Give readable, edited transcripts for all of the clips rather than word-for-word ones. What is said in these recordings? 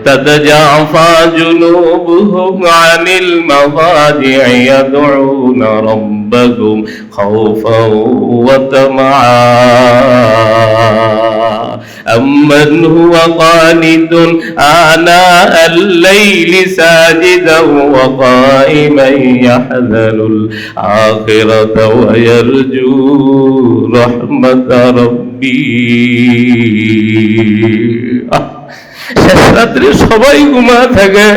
تتجافى جنوبهم عن المضاجع يدعون ربهم خوفا وطمعا أمن هو قانت آناء الليل ساجدا وقائما يحذر الآخرة ويرجو رحمة ربي শেষ রাত্রে সবাই ঘুমা থাকে।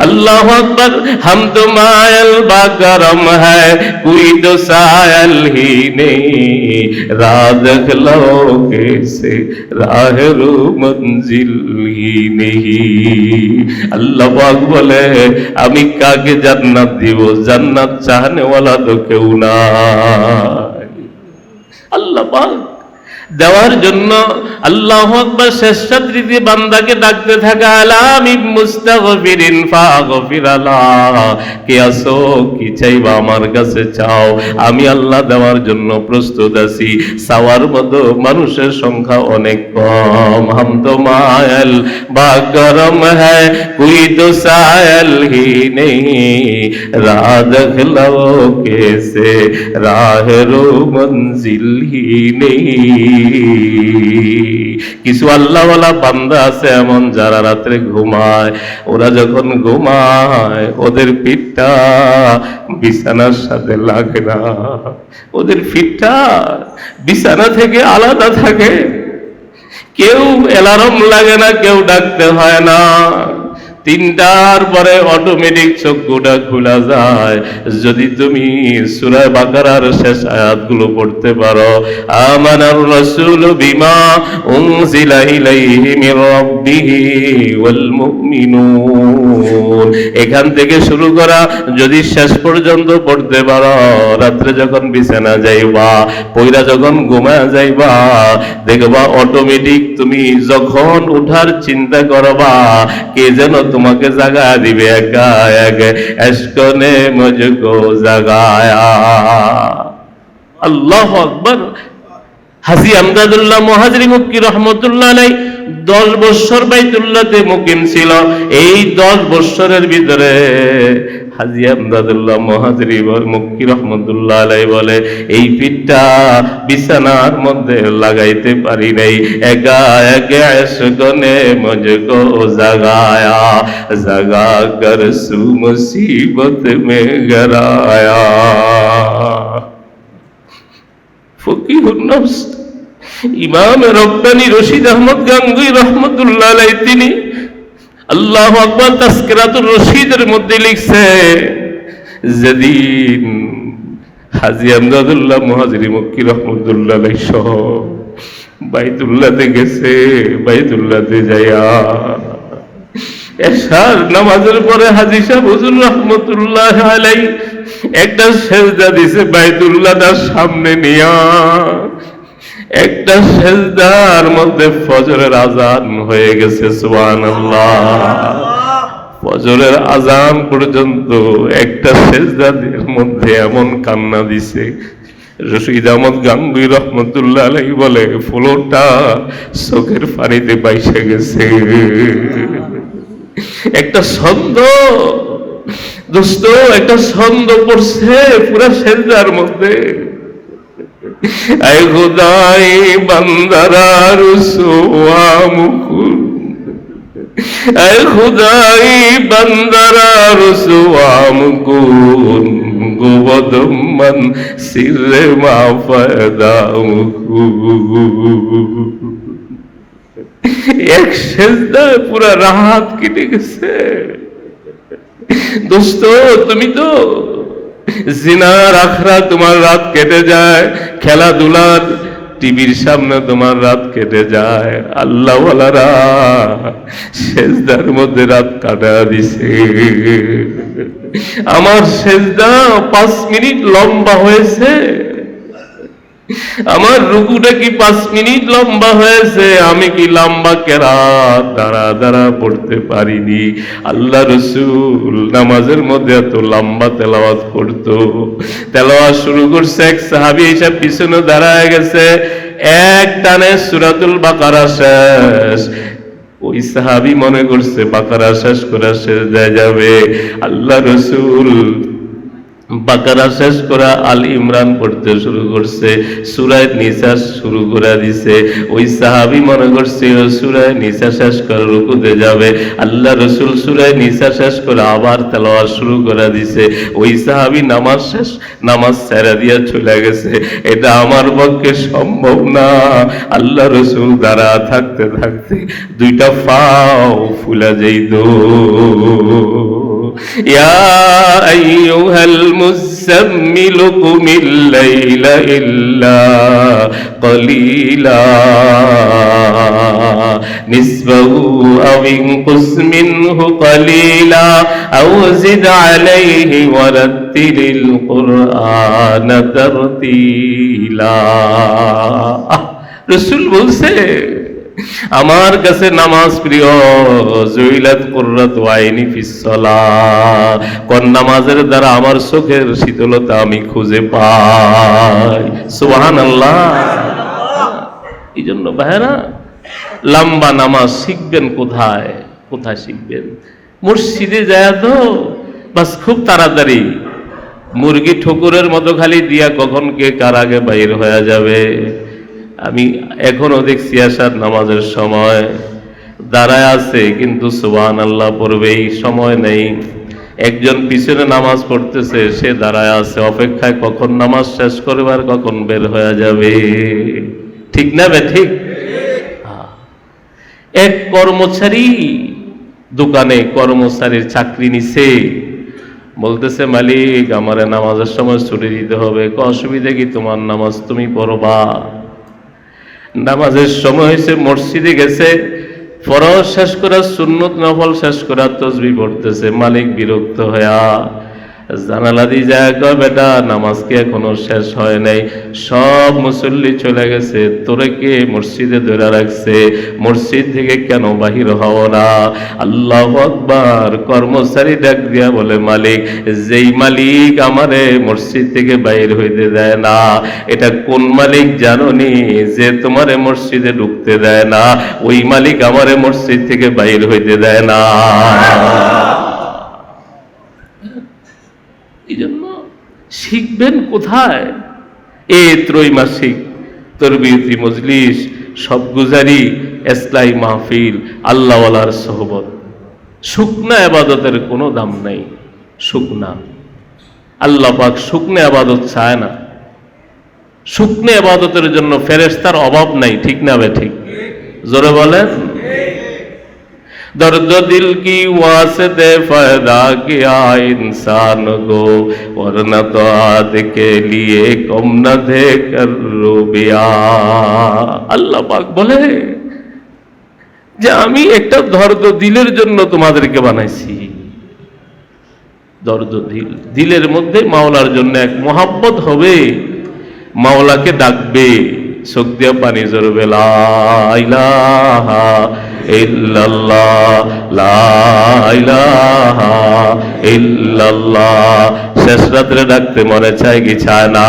আল্লাহু আকবার। हम तो मायल बाकरम है कोई तो सायल ही नहीं रात खलो कैसे राहरो मंजिल ही नहीं। আল্লাহ পাক বলে আমি কাকে জান্নাত দিব, জান্নাত চাহনে ওয়ালা তো কেউ নাই। আল্লাহ পাক দেওয়ার জন্য আল্লাহু আকবার শেষ রাত্রিতে বান্দাকে ডাকতে থাকা আলামি মুস্তাগফিরিন ফাগফির আল্লাহ, কে আসো কি চাইবা আমার কাছে চাও, আমি আল্লাহ দেওয়ার জন্য প্রস্তুত আছি। চাওয়ার মতো মানুষের সংখ্যা অনেক কম। হাম তো মায়াল বা করম হ্যায় কোই তো সায়াল হি নেই রাহ দেখলাও কেসে রাহেরো মঞ্জিল হি নেই। কিছু আল্লাহওয়ালা বান্দা আছে এমন যারা রাত্রে ঘুমায়, ওরা যখন ঘুমায় ওদের পিঠটা বিছানার সাথে লাগে না, ওদের পিঠটা বিছানা থেকে আলাদা থাকে। কেউ অ্যালার্ম লাগে না, কেউ ডাকতে হয় না, 3টার পরে অটোমেটিক চক্ষুটা খোলা যায়। যদি তুমি সূরা বাকারার শেষ আয়াতগুলো পড়তে পারো, আমানার রাসূলু বিমা উনজিলা ইলাইহি মির রাব্বিহি ওয়াল মুমিনুন, এখান থেকে শুরু করা যদি শেষ পর্যন্ত পড়তে পারো, রাত্রে যখন বিছানা যাইবা, পয়রা যখন ঘুমায় যাইবা, দেখবা অটোমেটিক তুমি যখন উঠার চিন্তা করবা কে যেন তোমাকে জাগা দিবে, একা এক এশকনে মুঝকো জাগায়া। আল্লাহু আকবার। হাজী আমদাদুল্লাহ মুহাজিরি মক্কি রহমাতুল্লাহ আলাইহি 10 বছর বাইতুল্লাহতে মুকিম ছিল। এই 10 বছরের ভিতরে হাজী আমদাদুল্লাহ মুহাজিরি মক্কি রহমাতুল্লাহ আলাইহি বলে এই পিঠটা বিছানার মধ্যে লাগাইতে পারি নাই, একা একা এশকনে মুঝকো জাগায়া, জাগা কর সু মুসিবত মে গরায়া। ফকিহুন নফস ইমাম রব্বানী রশিদ আহমদ গাঙ্গুই রহমতুল্লাহ আলাইহি তিনি আল্লাহু আকবার তাসকিরাতুর রশিদের মধ্যে লিখছে, যেদিন হাজী আমদাদুল্লাহ মুহাজিরি মক্কি রহমতুল্লাহ আলাইহি সহ বাইতুল্লাহতে গেছে, বাইতুল্লাহতে যাইয়া এশার নামাজের পরে হাজী সাহেব হুজুর রহমতুল্লাহ আলাইহি একটা সেজদা দিছে বাইতুল্লাহর সামনে নিয়া। একটা সেজদার মধ্যে ফজরের আজান হয়ে গেছে, সুবহানাল্লাহ। ফজরের আজান পর্যন্ত একটা সেজদার মধ্যে এমন কান্না দিছে, রশিদ আহমদ গাঙ্গুই রহমতুল্লাহ আলাইহি বলে ফ্লোরটা চোখের পানিতে বাইসে গেছে। একটা ছন্দ দোস্ত, একটা ছন্দ পড়ছে পুরা সেজদার মধ্যে। আয় খুদাই বান্দারা রুসওয়া মুকুল, আয় খুদাই বান্দারা রুসওয়া মুকুল, গোবদমান সিরে মা ফায়দা মুকুল। এক সেজদায় পুরা রাত কেটে গেছে। দোস্ত তুমি তো জিনার আখড়া তোমার রাত কেটে যায়, খেলাধুলার টিভির সামনে তোমার রাত কেটে যায়, আল্লাহওয়ালারা সেজদার মধ্যে রাত কাটা দিছে। আমার সেজদা 5 মিনিট লম্বা হয়েছে, আমার রুকুটা কি 5 মিনিট লম্বা হয়েছে, আমি কি লম্বা কেরাত দাঁড়া দাঁড়া পড়তে পারিনি। আল্লাহ রাসূল নামাজের মধ্যে এত লম্বা তেলাওয়াত করতো। তেলাওয়াত শুরু করছে, এক সাহাবী এসে পিছনে দাঁড়ায় গেছে, এক টানে সূরাতুল বাকারা শেষ। ওই সাহাবী মনে করছে বাকারা শেষ করে সেজদায় যাবে। আল্লাহ রাসূল বাকারা শেষ করা আল ইমরান পড়তে শুরু করছে, সূরা নিসা শুরু করে দিছে। ওই সাহাবী মনে করছে সূরা নিসা শেষ করে রুকুতে যাবে। আল্লাহ রাসূল সূরা নিসা শেষ করে আবার তেলাওয়াত শুরু করে দিছে। ওই সাহাবী নামাজ ছেড়ে দিয়ে চলে গেছে। এটা আমার পক্ষে সম্ভব না। আল্লাহ রাসূল দাঁড়া থাকতে থাকতে দুইটা পাও ফুলা যাইত। ইয়া আইয়ুহাল মুযাম্মিলু কুমিল লাইলা ইল্লা ক্বালিলা নিসফাহু আও ইনকুস মিনহু ক্বালিলা আও জিদ আলাইহি ওয়া রাত্তিলিল কুরআনা তারতিলা। রাসূল বলছে আমার কাছে নামাজ প্রিয়। জুইলাত কুররাতু আইনি ফিস সালাহ, কোন নামাজের দ্বারা আমার চোখের শীতলতা আমি খুঁজে পাই। সুবহানাল্লাহ। এই জন্য ভাইরা, লম্বা নামাজ শিখবেন কোথায়? কোথায় শিখবেন? মসজিদে যায় তো বাস খুব তাড়াতাড়ি মুরগি ঠকুরের মতো খালি দিয়া কখন কে কার আগে বাইর হয়ে যাবে। আমি এখনো দেখছি আসার নামাজের সময় দাঁড়ায় আছে, কিন্তু সুবহানাল্লাহ পড়বেই সময় নেই। একজন পিছনে নামাজ পড়তেছে, সে দাঁড়ায় আছে অপেক্ষায় কখন নামাজ শেষ করবে আর কখন বের হয়ে যাবে। ঠিক না বে ঠিক? এক কর্মচারী দোকানে কর্মচারীর চাকরি নিছে, বলতেছে মালিক আমারে নামাজের সময় ছুটি দিতে হবে। অসুবিধা কি, তোমার নামাজ তুমি পড়বা। নামাজের সময় হয়েছে, মসজিদে গেছে, ফরজ শেষ করা সুন্নত নফল শেষ করা তাসবিহ পড়তেছে। মালিক বিরক্ত হয়া জানালা দিয়ে যায়, কয় বেটা নামাজ কি এখনো শেষ হয় নাই? সব মুসল্লি চলে গেছে, তোরে কে মসজিদে ধরে রাখছে? মসজিদ থেকে কেন বাহির হও না? আল্লাহু আকবার। কর্মচারী ডাক দিয়া বলে, মালিক, যেই মালিক আমারে মসজিদ থেকে বাইর হইতে দেয় না, এটা কোন মালিক জানোনি? যে তোমারে মসজিদে ঢুকতে দেয় না, ওই মালিক আমারে মসজিদ থেকে বাইর হইতে দেয় না। এই জন্য শিখবেন কোথায়? ত্রৈমাসিক তরবিয়তি মজলিস, সব গুজারি, ইসলাহি মাহফিল, আল্লাহওয়ালার সোহবত। শুকনা ইবাদতের কোনো দাম নাই। শুকনা, আল্লাহ পাক শুকনা ইবাদত চায় না। শুকনা ইবাদতের জন্য ফেরেশতার অভাব নাই। ঠিক না বে ঠিক? জোরে বলেন। दर्द दिल की वास्ते पैदा किया इंसान को, वरना तो आद के लिए कम न दे कर रूबिया। আল্লাহ পাক বলে যে আমি একটা দর্দ দিলের জন্য তোমাদেরকে বানাইছি। দর্দ দিল, দিলের মধ্যে মাওলার জন্য এক মোহাব্বত হবে, মাওলাকে ডাকবে, চোখ দিয়া পানি ঝরবে, লা ইলাহা ইল্লাল্লাহ, লা ইলাহা ইল্লাল্লাহ। শেষ রাত্রে ডাকতে মনে চায় কি চায় না?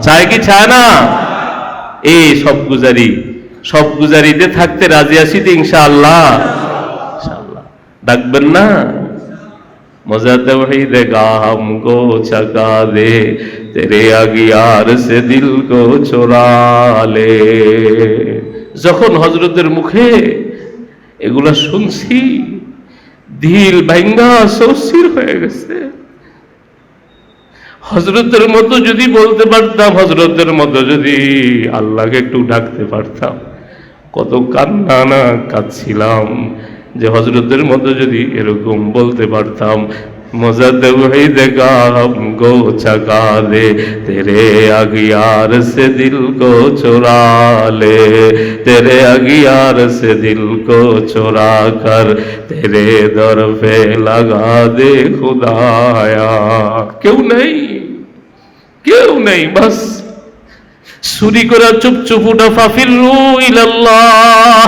চায় কি চায় না? এই সব গুজারিতে থাকতে রাজি আছি তো ইনশাআল্লাহ। ইনশাআল্লাহ ডাকবেন না? मज़ा तौहीद का हमको छका दे, तेरे अगियार से दिल को चुरा ले। যখন হযরতের মুখে এগুলা শুনছি, দিল ভাঙ্গা সৌসির হয়ে গেছে। হযরতের মতো যদি বলতে পারতাম, হযরতের মতো যদি আল্লাহকে একটু ডাকতে পারতাম, কত কান্না না কাঁদছিলাম যে হযরতের মতো যদি এরকম বলতে পারতাম, मज़ा तौहीद का हमको छका दे, तेरे अगियार से दिल को चुरा ले, तेरे अगियार से दिल को चुरा कर तेरे दर पे लगा दे खुदाया। क्यों नहीं, बस চুরি করে চুপ চুপ উঠা, ফাফিরু ইলাল্লাহ,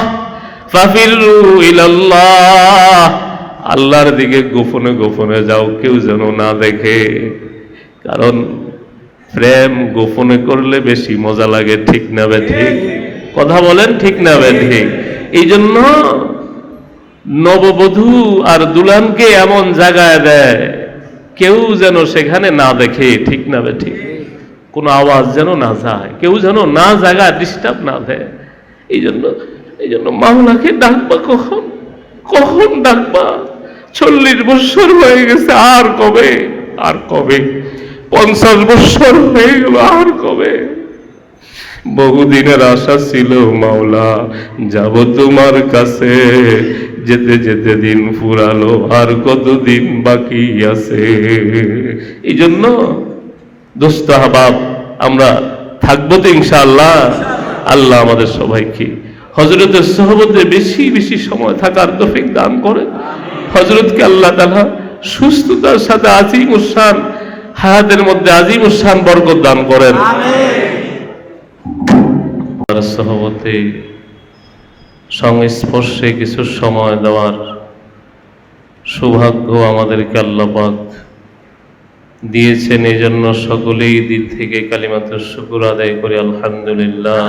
ফাফিরু ইলাল্লাহ। আল্লাহর দিকে গোপনে গোপনে যাও, কেউ যেন না দেখে। কারণ প্রেম গোপনে করলে বেশি মজা লাগে। ঠিক না বে ঠিক? কথা বলেন ঠিক না বে ঠিক? এই জন্য নববধূ আর দুলহানকে এমন জায়গায় দেয় কেউ যেন সেখানে না দেখে, ঠিক না ঠিক? কোনো আওয়াজ যেন না যায়, কেউ যেন না জায়গায় ডিস্টার্ব না দেয়। এই জন্য মাওলাকে ডাকবা কখন? কখন ডাকবা? 40 বছর হয়ে গেছে, আর কবে? আর কবে? 50 বছর হয়ে গেল, আর কবে? বহুদিনের আশা ছিল মাওলা, যাব তোমার কাছে, যেতে যেতে দিন ফুরালো, আর কতদিন বাকি আছে। এই জন্য দোস্ত আহবাব, আমরা থাকবো তো ইনশাআল্লাহ। আল্লাহ আমাদের সবাইকে হযরতের সোহবতে বেশি বেশি সময় থাকার তৌফিক দান করেন। হযরতকে আল্লাহ তাআলা সুস্থতার সাথে আজিমুস শান হায়াতের মধ্যে আজিমুস শান বরকত দান করেন। সোহবতে সংস্পর্শে কিছু সময় দেওয়ার সৌভাগ্য আমাদেরকে আল্লাহ পাক দিয়েছেন। এই জন্য সকলেই দিক থেকে কালিমাতুর শুকর আদায় করি আলহামদুলিল্লাহ।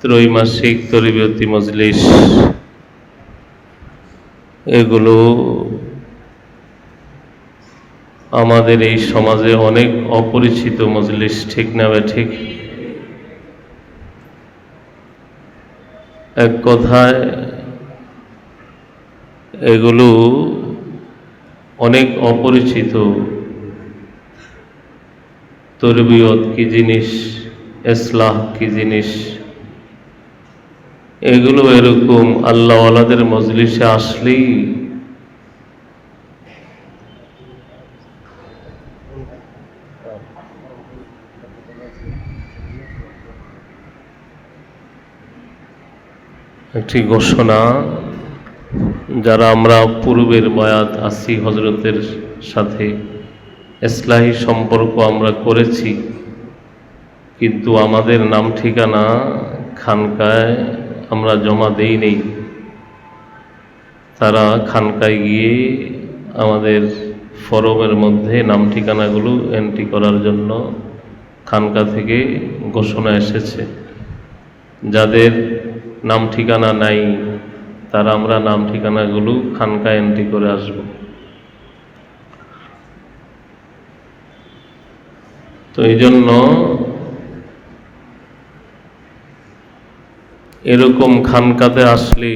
ত্রৈমাসিক তরবিয়তি মজলিস, এগুলো আমাদের এই সমাজে অনেক অপরিচিত মজলিস, ঠিক না ঠিক? এক কথায় এগুলো অনেক অপরিচিত। তরবিয়ত কি জিনিস, ইসলাহ কি জিনিস, এগুলো এরকম আল্লাহওয়ালাদের মজলিসে আসলেই একটি ঘোষণা, যারা আমরা পূর্বের বয়াত আছি হযরতের সাথে ইসলাহি সম্পর্ক আমরা করেছি, কিন্তু আমাদের নাম ঠিকানা খানকায় আমরা জমা দেই নেই। তারা খানকায় গিয়ে আমাদের ফরমের মধ্যে নাম ঠিকানাগুলো এন্ট্রি করার জন্য খানকা থেকে ঘোষণা এসেছে। যাদের নাম ঠিকানা নাই তারা আমরা নাম ঠিকানাগুলো খানকায় এন্ট্রি করে আসব। তো এই জন্য এরকম খানকাতে আসলে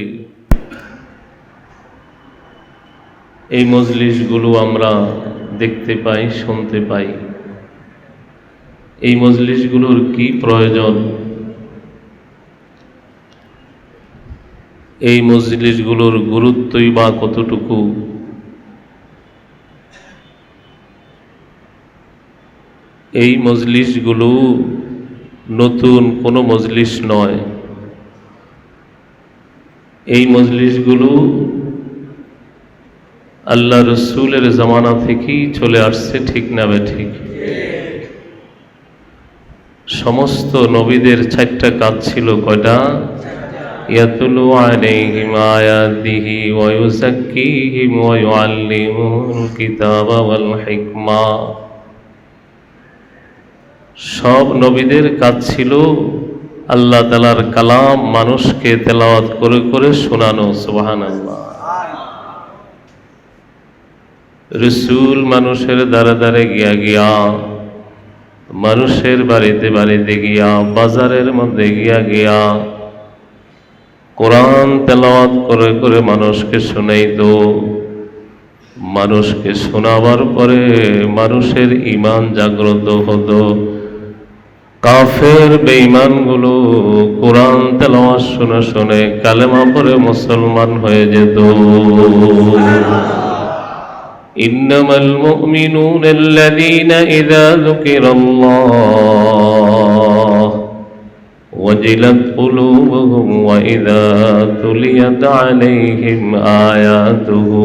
এই মজলিসগুলো আমরা দেখতে পাই, শুনতে পাই। এই মজলিসগুলোর কি প্রয়োজন, এই মজলিসগুলোর গুরুত্বই বা কতটুকু, এই মজলিসগুলো নতুন কোনো মজলিস নয়। এই মজলিসগুলো আল্লাহ রসুলের জামানা থেকেই চলে আসছে, ঠিক না ঠিক? সমস্ত নবীদের 4টা কাজ ছিল। কয়টা? ইয়াতুলু আলাইহিম আয়াতিহি ওয়া ইউযাক্কিহিম ওয়া ইউআল্লিমুহুল কিতাবা ওয়াল হিকমা। সব নবীদের কাজ ছিল আল্লাহ তাআলার কালাম মানুষকে তেলাওয়াত করে করে শোনানো। সুবহানাল্লাহ। রসুল মানুষের দ্বারে দ্বারে গিয়া গিয়া, মানুষের বাড়িতে বাড়িতে গিয়া, বাজারের মধ্যে গিয়া গিয়া কোরআন তেলাওয়াত করে করে মানুষকে শোনাইতো। মানুষকে শোনাবার পরে মানুষের ঈমান জাগ্রত হতো। কাফের বেঈমানগুলো কোরআন তেলাওয়াত শুনে শুনে কালেমা পড়ে মুসলমান হয়ে যেত। ইন্নামাল মুমিনুনা আল্লাযীনা ইযা যুকিরাল্লাহ ওয়াজিলাত কুলুবুহুম ওয়া ইযা তুলিয়াত আলাইহিম আয়াতুহু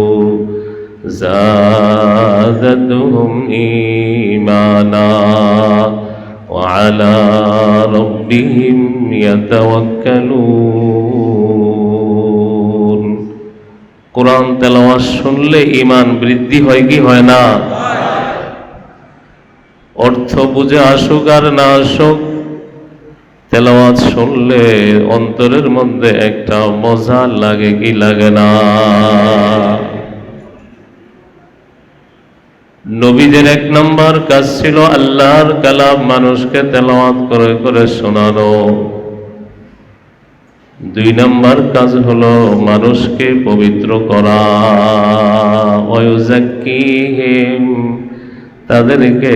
যাদাতুহুম ঈমানা ওয়া আলা রাব্বিহিম ইয়াতাওয়াক্কালুন। কোরআন তেলাওয়াত শুনলে ঈমান বৃদ্ধি হয় কি হয় না? অর্থ বুঝে আসুক আর না আসুক, তেলাওয়াত শুনলে অন্তরের মধ্যে একটা মজা লাগে কি লাগে না? নবীদের এক নম্বর কাজ ছিল আল্লাহর কালাম মানুষকে তেলাওয়াত করে করে শোনানো। দুই নম্বর কাজ হলো মানুষকে পবিত্র করা, ওয়ায়ুযাক্কিহিম, তাদেরকে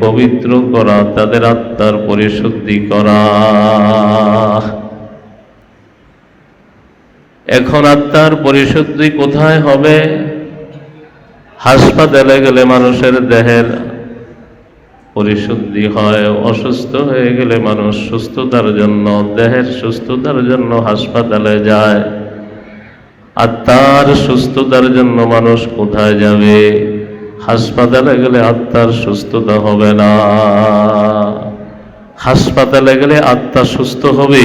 পবিত্র করা, তাদের আত্মার পরিশুদ্ধি করা। এখন আত্মার পরিশুদ্ধি কোথায় হবে? হাসপাতালে গেলে মানুষের দেহের পরিশুদ্ধি হয়, অসুস্থ হয়ে গেলে মানুষ সুস্থতার জন্য, দেহের সুস্থতার জন্য হাসপাতালে যায়। আত্মার সুস্থতার জন্য মানুষ কোথায় যাবে? হাসপাতালে গেলে আত্মার সুস্থতা হবে না। হাসপাতালে গেলে আত্মা সুস্থ হবে?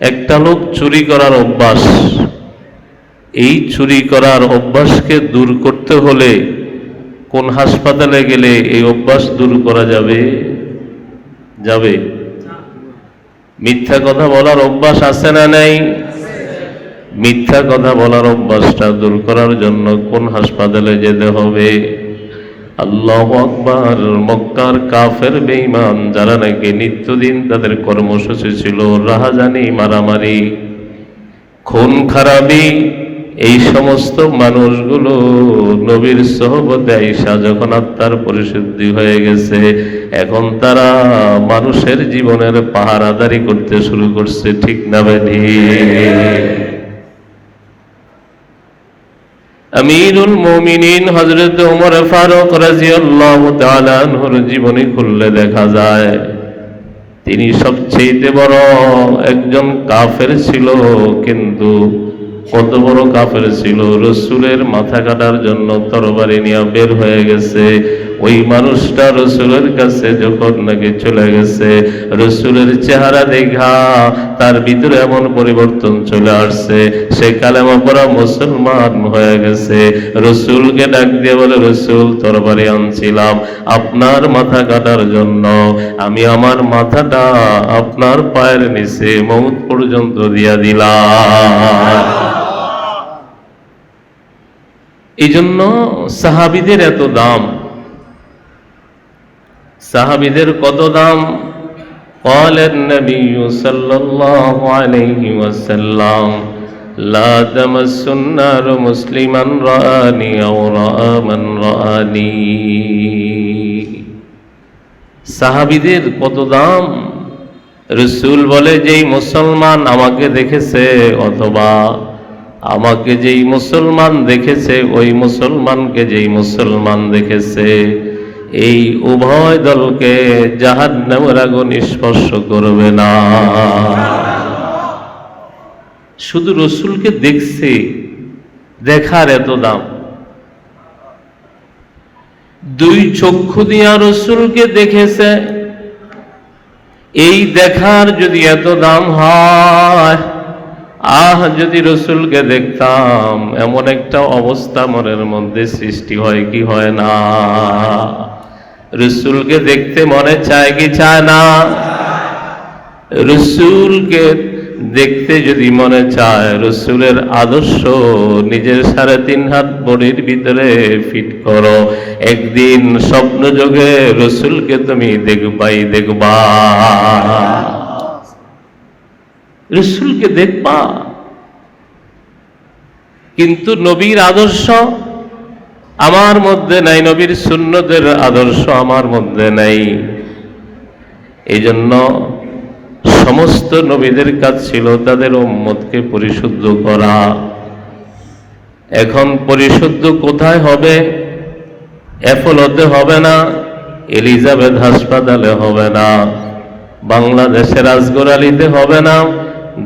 একটা লোক চুরি করার অভ্যাস, এই চুরি করার অভ্যাসকে দূর করতে হলে কোন হাসপাতালে গেলে এই অভ্যাস দূর করা যাবে? যাবে? মিথ্যা কথা বলার অভ্যাস আছে না নাই? মিথ্যা কথা বলার অভ্যাসটা দূর করার জন্য কোন হাসপাতালে যেতে হবে? আল্লাহু আকবার। মক্কার কাফের বেঈমান যারা নাকি নিত্যদিন তাদের কর্মসূচি ছিল রাহাজানি, মারামারি, খুন খারাপি, এই সমস্ত মানুষগুলো নবীর সোহবতে আইসা যখন আত্মার পরিশুদ্ধি হয়ে গেছে, এখন তারা মানুষের জীবনের পাহারাদারি করতে শুরু করছে। ঠিক না বেঠি? আমিরুল মুমিনিন হযরত ওমর ফারুক রাদিয়াল্লাহু তাআলা আনহুর জীবনী খুললে দেখা যায় তিনি সবচেয়ে বড় একজন কাফের ছিল। কিন্তু কত বড় কাফের ছিল! রসুলের মাথা কাটার জন্য তরবারি নিয়ে বের হয়ে গেছে। ওই মানুষটা রসুলের কাছে যখন নাকি চলে গেছে, রসুলের চেহারা দেখা তার ভিতরে এমন পরিবর্তন চলে আসছে, সে কালেমা পড়া মুসলমান হয়ে গেছে। রসুলকে ডাক দিয়ে বলে, রসুল, তরবারি আনছিলাম আপনার মাথা কাটার জন্য, আমি আমার মাথাটা আপনার পায়ের নিচে মউত পর্যন্ত দিয়া দিলাম। এই জন্য সাহাবীদের এত দাম। সাহাবীদের কত দাম! قال النبي صلى الله عليه وسلم لا تمس النار مسلما رآني أو رأى من رآني। সাহাবীদের কত দাম! রাসূল বলে, যেই মুসলমান আমাকে দেখেছে অথবা আমাকে যেই মুসলমান দেখেছে, ওই মুসলমানকে যেই মুসলমান দেখেছে, এই উভয় দলকে জাহান্নামের আগুন স্পর্শ করবে না। শুধু রসুলকে দেখছে, দেখার এত দাম। দুই চক্ষু দিয়া রসুলকে দেখেছে, এই দেখার যদি এত দাম হয়, যদি রসুলকে দেখতাম, এমন একটা অবস্থা মনের মধ্যে সৃষ্টি হয় কি হয় না? রসুলকে দেখতে মনে চায় কি চায় না? রসুলকে দেখতে যদি মনে চায়, রসুলের আদর্শ নিজের 3.5 হাত বডির ভিতরে ফিট করো, একদিন স্বপ্ন যোগে রসুলকে তুমি দেখবাই দেখবা। রসুলকে দেখবা। কিন্তু নবীর আদর্শ আমার মধ্যে নাই, নবীর সুন্নতের আদর্শ আমার মধ্যে নাই। এই জন্য সমস্ত নবীদের কাজ ছিল তাদের উম্মতকে পরিশুদ্ধ করা। এখন পরিশুদ্ধ কোথায় হবে? অ্যাপোলোতে হবে না, এলিজাবেথ হাসপাতালে হবে না, বাংলাদেশের রাজগোড়ালিতে হবে না,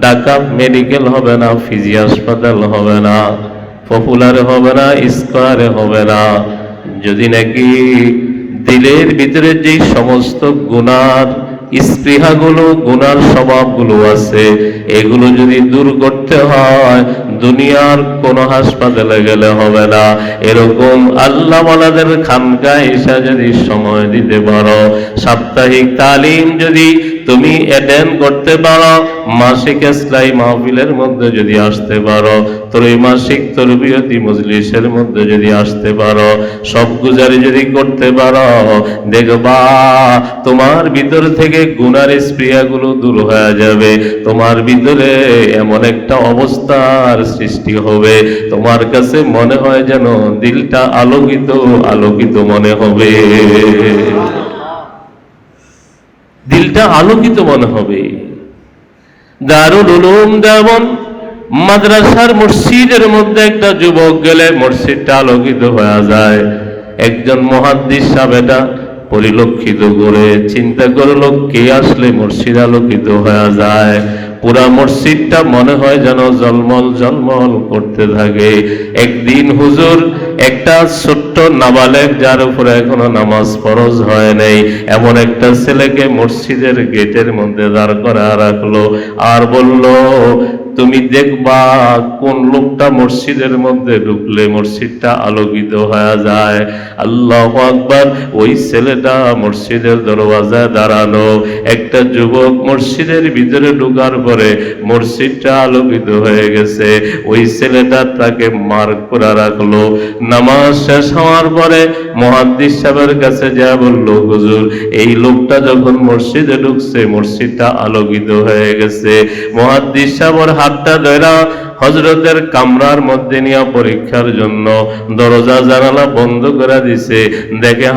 ঢাকা মেডিকেল হবে না, ফিজি হাসপাতাল হবে না, পপুলারে হবে না, স্কয়ারে হবে না। যদি নাকি দিলের ভিতরে যেই সমস্ত গুনার স্পৃহাগুলো, গুনার স্বভাবগুলো আছে, এগুলো যদি দূর করতে হয়, দুনিয়ার কোন হাসপাতালে গেলে হবে না। এরকম আল্লাহ ওয়ালাদের খানকায় এসে যদি সময় দিতে পারো, সাপ্তাহিক তালিম যদি তুমি অ্যাটেন্ড করতে পারো, মাসিক ইসলাহি মাহফিলের মধ্যে যদি আসতে পারো, ত্রৈমাসিক তরবিয়তি মজলিসের মধ্যে যদি আসতে পারো, সব গুজারি যদি করতে পারো, দেখবা তোমার ভিতর থেকে গুনার স্পৃহাগুলো দূর হয়ে যাবে। তোমার ভিতরে এমন একটা অবস্থার সৃষ্টি হবে, তোমার কাছে মনে হয় যেন দিলটা আলোকিত আলোকিত মনে হবে, দিলটা আলোকিত মনে হবে। দারুল উলুম দেওবন্দ মাদ্রাসার মসজিদের মধ্যে একটা যুবক গেলে মসজিদটা আলোকিত হয়ে যায়। একজন মুহাদ্দিস সাহেব এটা পরিলক্ষিত করে চিন্তা করলো, কে আসলে মসজিদ আলোকিত হয়ে যায়। পুরা মসজিদটা মনে হয় যেন জলমল জলমল করতে থাকে। একদিন হুজুর একটা ছোট্ট নাবালেগ, যার উপরে এখনো নামাজ ফরজ হয় নাই, এমন একটা ছেলেকে মসজিদের গেটের মধ্যে দাঁড় করা রাখলো আর বলল, তুমি দেখবা কোন লোকটা মসজিদের মধ্যে ঢুকলে মসজিদটা আলোকিত হয়ে যায়। আল্লাহু আকবার। ওই ছেলেটা মসজিদের দরওয়াজায় দাঁড়ানো। একটা যুবক মসজিদের ভিতরে ঢোকার পরে মসজিদটা আলোকিত হয়ে গেছে। ওই ছেলেটা তাকে মার্ক করে রাখলো। নামাজ শেষ হওয়ার পরে মুহাদ্দিস সাহেবের কাছে যা বলল, হুজুর এই লোকটা যখন মসজিদে ঢুকছে মসজিদটা আলোকিত হয়ে গেছে। মুহাদ্দিস সাহেবের হাতটা ধরা হযরতের কামরার মধ্যে নিয়ে পরীক্ষার জন্য দরজা জানালা বন্ধ করে দিছে। দেখে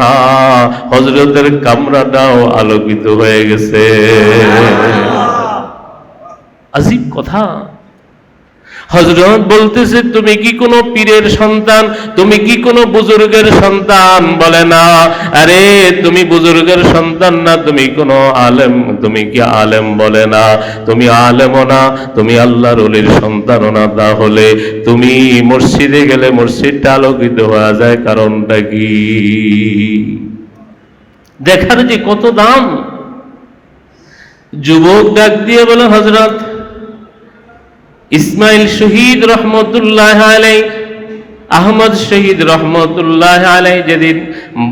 হযরতের কামরাটাও আলোকিত হয়ে গেছে। আজীব কথা। হযরত বলতেছে, তুমি কি কোনো পীরের সন্তান? তুমি কি কোনো বুজুর্গের সন্তান? বলে না। আরে তুমি বুজুর্গের সন্তান না, তুমি কোনো আলেম, তুমি কি আলেম? বলে না। তুমি আলেমও না, তুমি আল্লাহর ওলির সন্তানও না, তাহলে তুমি মসজিদে গেলে মসজিদটা আলোকিত হয়ে যায়, কারণটা কি? দেখার যে কত দাম। যুবক ডাক দিয়ে বলে, হযরত ইসমাইল শহীদ রহমতুল্লাহ আলাইহি, আহমদ শহীদ রহমতুল্লাহ আলাইহি যেদিন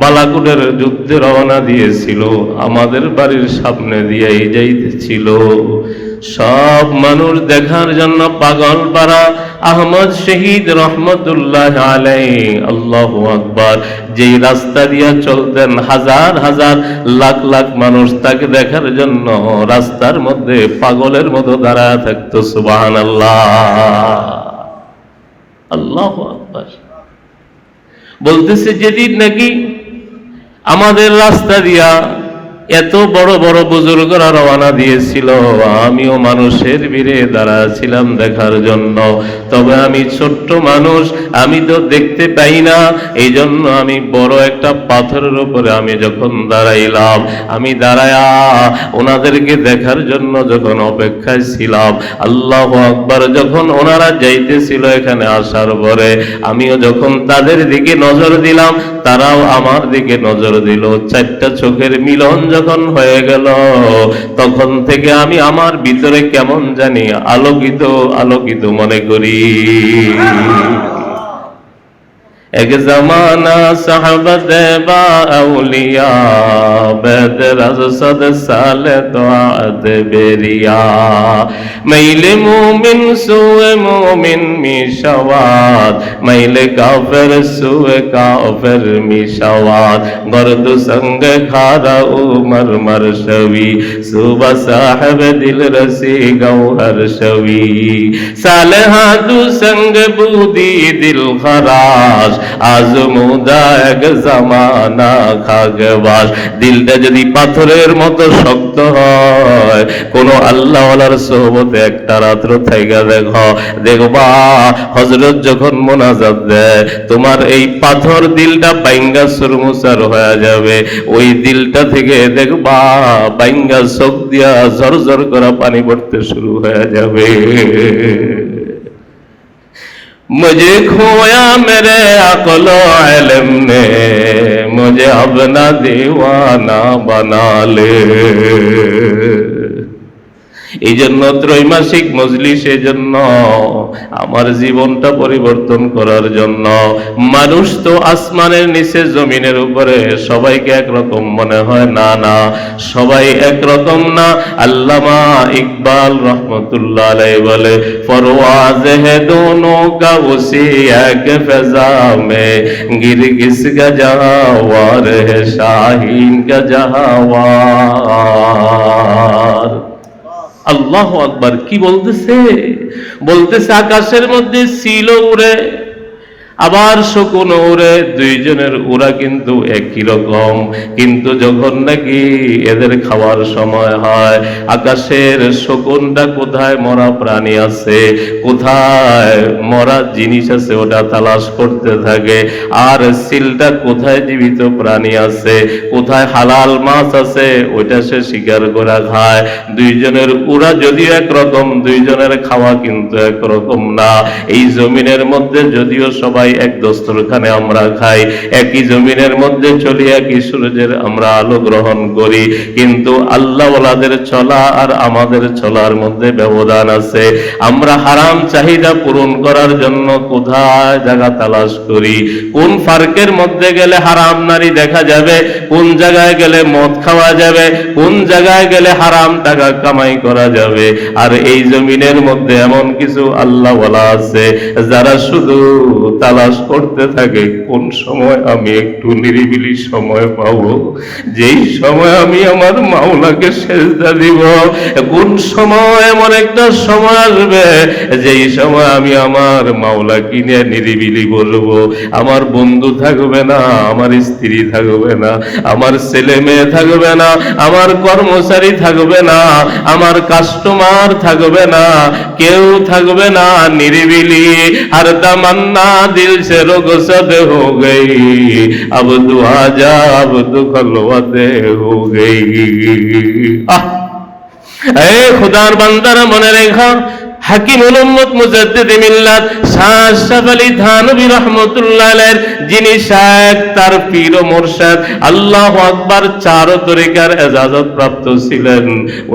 বালাকোটের যুদ্ধে রওনা দিয়েছিল, আমাদের বাড়ির সামনে দিয়েই যাইতেছিল। সব মানুষ দেখার জন্য পাগল পারা আহমদ শহীদ রহমতুল্লাহ আলাইহি, আল্লাহু আকবার। যেই রাস্তা দিয়ে চলতেন হাজার হাজার লাখ লাখ মানুষ তাকে দেখার জন্য রাস্তার মধ্যে পাগলের মতো দাঁড়ায় থাকতো। সুবহানাল্লাহ, আল্লাহু আকবার। বলতেছে যেদিন নাকি আমাদের রাস্তা দিয়া এত বড় বড় বুজুর্গরা রওনা দিয়েছিল, আমিও মানুষের ভিড়ে দাঁড়াছিলাম দেখার জন্য। তবে আমি ছোট্ট মানুষ, আমি তো দেখতে পাই না, এই জন্য আমি বড় একটা পাথরের উপরে আমি যখন দাঁড়াইলাম, আমি দাঁড়ায়া ওনাদেরকে দেখার জন্য যখন অপেক্ষায় ছিলাম, আল্লাহু আকবার, যখন ওনারা যাইতেছিল এখানে আসার পরে আমিও যখন তাদের দিকে নজর দিলাম, তারাও আমার দিকে নজর দিল। চারটা চোখের মিলন যখন হয়ে গেল, তখন থেকে আমি আমার ভিতরে কেমন জানি আলোকিত আলোকিত মনে করি। এক জামানা সাহাবাত বা আউলিয়া বেদর আজসাদ সালে দোয়াত বেরিয়া, মাইলে মুমিন সুয়ে মুমিন মিশাওয়াত, মাইলে কাফের সুয়ে কাফের মিশাওয়াত, গর্দ সঙ্গ খারা উমর মরশবি, সুবা সাহেব দিল রসি গৌহর শবি, সালেহা দু সঙ্গ বুদি দিল খরাশ, আজমুদা এক জামানা খাগবাস। দিলটা যদি পাথরের মতো শক্ত হয়, কোন আল্লাহওয়ালার সোহবতে একটা রাত্র থাইকা দেখো, দেখবা হযরত যখন মোনাজাত দেয়, তোমার এই পাথর দিলটা বাইঙ্গা সুরমুসার হয়ে যাবে। ওই দিলটা থেকে দেখবা বাইঙ্গা চোখ দিয়া ঝরঝর করা পানি পড়তে শুরু হয়ে যাবে। मुझे खोया मेरे अक़ल इल्म ने, मुझे अपना दीवाना बना ले। এই জন্য ত্রৈমাসিক মজলিস, এই জন্য আমার জীবনটা পরিবর্তন করার জন্য। মানুষ তো আসমানের নিচে জমিনের উপরে সবাইকে একরকম মনে হয়, না না, সবাই একরকম না। আল্লামা ইকবাল রহমতুল্লাহ আলাইহি বলে, ফরওয়াজ হে দোনো কা উসি এক ফিজা মে, গিরগিস কা জাওয়ার হে শাহিন কা জাওয়ার। আল্লাহু আকবার। কি বলতেছে? বলতেছে আকাশের মধ্যে ছিল উড়ে, আবার শকুন উড়ে, দুইজনের উড়া কিন্তু একই রকম। কিন্তু যখন নাকি এদের খাওয়ার সময় হয়, আকাশের শকুনটা কোথায় মরা প্রাণী আছে, কোথায় মরা জিনিস আছে, ওটা তালাশ করতে থাকে। আর সিলটা কোথায় জীবিত প্রাণী আছে, কোথায় হালাল মাছ আছে, ওইটা সে শিকার করে খায়। দুইজনের উড়া যদিও একরকম, দুইজনের খাওয়া কিন্তু একরকম না। এই জমিনের মধ্যে যদিও সবাই এক দস্তরখানে আমরা খাই, একই জমিনের মধ্যে চলি, একই সূর্যের আমরা আলো গ্রহণ করি, কিন্তু আল্লাহওয়ালাদের চলা আর আমাদের চলার মধ্যে ব্যবধান আছে। আমরা হারাম চাহিদা পূরণ করার জন্য কোথায় জায়গা তালাশ করি, কোন ফার্কের মধ্যে গেলে হারাম নারী দেখা যাবে, কোন জায়গায় গেলে মদ খাওয়া যাবে, কোন জায়গায় গেলে হারাম টাকা কামাই করা যাবে। আর এই জমিনের মধ্যে এমন কিছু আল্লাহওয়ালা আছে যারা শুধু তালাশ করতে থাকে কোন সময় আমি একটু নিরিবিলি সময় পাবো, যেই সময় আমি আমার মাওলাকে সেজদা দিব। কোন সময় এমন একটা সময় আসবে যেই সময় আমি আমার মাওলাকে নিয়ে নিরিবিলি বলবো। আমার বন্ধু থাকবে না, আমার স্ত্রী থাকবে না, আমার ছেলে মেয়ে থাকবে না, আমার কর্মচারী থাকবে না, আমার কাস্টমার থাকবে না, কেউ থাকবে না, নিরিবিলি। আর তামান্না दिल से रुखसत हो गई, अब दुआ जा अब तो खलवत हो गई। खुदार बंदर मने रेखा হাকিমুল উম্মত মুজাদ্দিদ মিল্লাত শাহ আশরাফ আলী থানভী রাহমাতুল্লাহ আলাইহির যিনি শায়েখ, তার পীর ও মুরশিদ, আল্লাহু আকবার, চার তরিকার ইজাজত প্রাপ্ত ছিলেন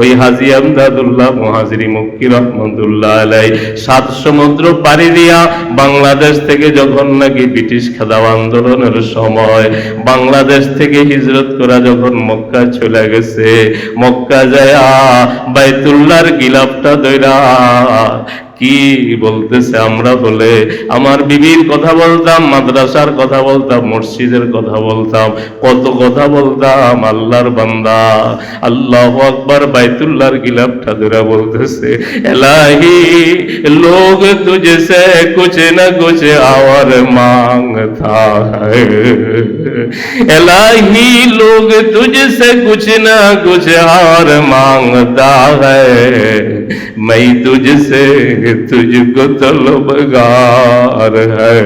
ওই হাজী আমদাদুল্লাহ মুহাজিরি মক্কি রাহমাতুল্লাহ আলাইহি। সাত সমুদ্র পাড়ি দিয়া বাংলাদেশ থেকে যখন নাকি ব্রিটিশ খেদাও আন্দোলনের সময় বাংলাদেশ থেকে হিজরত করা যখন মক্কা চলে গেছে, মক্কা যায়া বাইতুল্লাহর গিলাফটা ধইরা কি বলতেছে, আমরা বলে আমার বিবির কথা বলতাম, মাদ্রাসার কথা বলতাম, মসজিদের কথা বলতাম, কত কথা বলতাম। আল্লাহর বান্দা আল্লাহু আকবার বাইতুল্লাহর গিলাফটা ধরে বলতেছে, এলাহি লোগ তুঝসে কুছ না কুছ और मांगता है, एलाही लोग तुझसे कुछ ना कुछ और मांगता है, मैं तुझसे तुझको तलबगार है,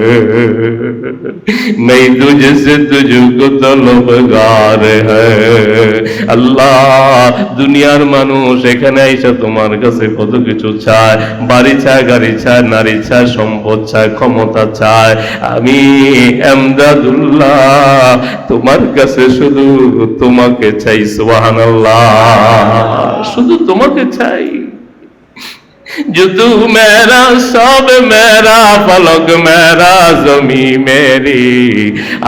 मैं तुझसे तुझको तलबगार है। আল্লাহ, দুনিয়ার মানুষ এখানে এসে তোমার কাছে কত কিছু চায়, বাড়ি চায়, গাড়ি চায়, নারী চায়, সম্পদ চায়, ক্ষমতা চায়। আমি আমদাদুল্লাহ তোমার কাছে শুধু তোমাকে চাই। সুবহানাল্লাহ, শুধু তোমাকে চাই। जो तू मेरा सब मेरा, फलक मेरा जमी मेरी,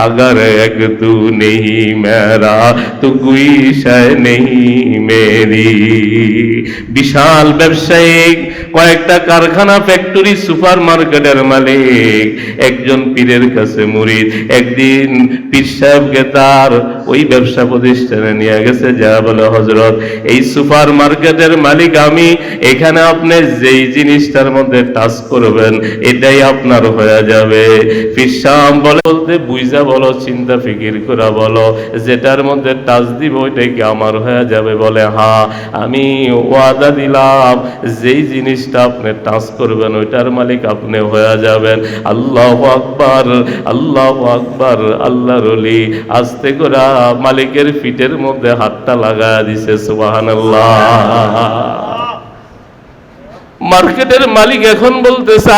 अगर एक तू नहीं मेरा तो कोई शय नहीं मेरी। বিশাল ব্যবসায়িক, কয়েকটা কারখানা, ফ্যাক্টরি, সুপার মার্কেটের মালিক, একজন পীরের কাছে মুরিদ একদিন পীর সাহেবকে তার ওই ব্যবসা প্রতিষ্ঠানে নিয়ে গেছে, যা বলে হযরত এই সুপার মার্কেটের মালিক আমি, এখানে আপনি যেই জিনিসটার মধ্যে টাচ করবেন এটাই আপনার হয়ে যাবে। পীর সাহেব বলে, বলতে বুঝা বলো, চিন্তা ফিকির করে বলো, যেটার মধ্যে টাচ দিব ওইটাই কি আমার হয়ে যাবে? বলে হ্যাঁ, আমি ওয়াদা দিলাম যেই জিনিসটা আপনি টাচ করবেন ওইটার মালিক আপনি হয়ে যাবেন। আল্লাহু আকবার, আল্লাহু আকবার। আল্লাহর ওলি আস্তে করে মালিকের পিঠের মধ্যে হাতটা লাগায় দিছে। সুবহানাল্লাহ। মার্কেটের মালিক এখন বলতেছে,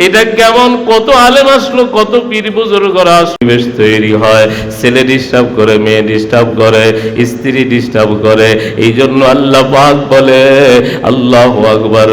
এটা কেমন, কত আলেম আসলো, কত পীর বুজুর্গরা পরিবেশ তৈরি হয়, ছেলে ডিস্টার্ব করে, মেয়ে ডিস্টার্ব করে, স্ত্রী ডিস্টার্ব করে। এই জন্য আল্লাহ পাক বলে, আল্লাহু আকবার।